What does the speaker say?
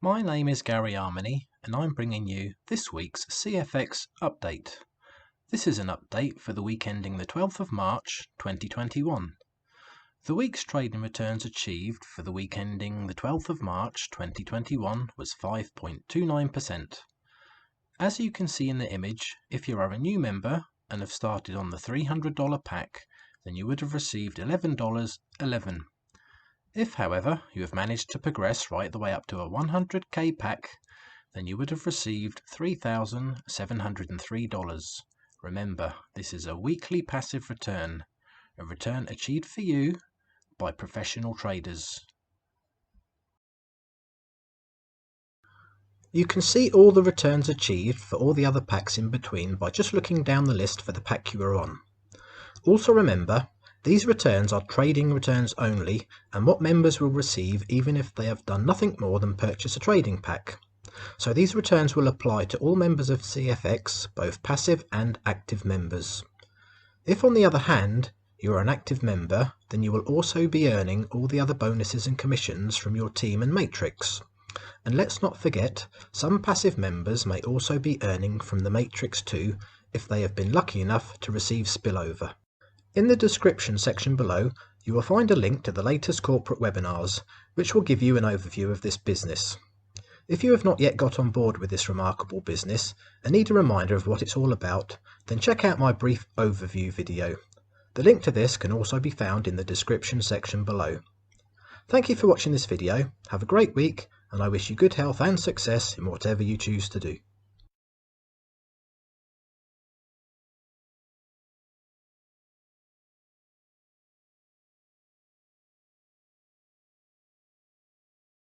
My name is Gary Armony and I'm bringing you this week's CFX update. This is an update for the week ending the 12th of March 2021. The week's trading returns achieved for the week ending the 12th of March 2021 was 5.29%. As you can see in the image, if you are a new member and have started on the $300 pack, then you would have received $11.11. If, however, you have managed to progress right the way up to a 100k pack, then you would have received $3,703. Remember, this is a weekly passive return, a return achieved for you by professional traders. You can see all the returns achieved for all the other packs in between by just looking down the list for the pack you are on. Also remember, these returns are trading returns only and what members will receive even if they have done nothing more than purchase a trading pack. So these returns will apply to all members of CFX, both passive and active members. If on the other hand, you are an active member, then you will also be earning all the other bonuses and commissions from your team and matrix. And let's not forget, some passive members may also be earning from the matrix too if they have been lucky enough to receive spillover. In the description section below, you will find a link to the latest corporate webinars, which will give you an overview of this business. If you have not yet got on board with this remarkable business and need a reminder of what it's all about, then check out my brief overview video. The link to this can also be found in the description section below. Thank you for watching this video, have a great week, and I wish you good health and success in whatever you choose to do.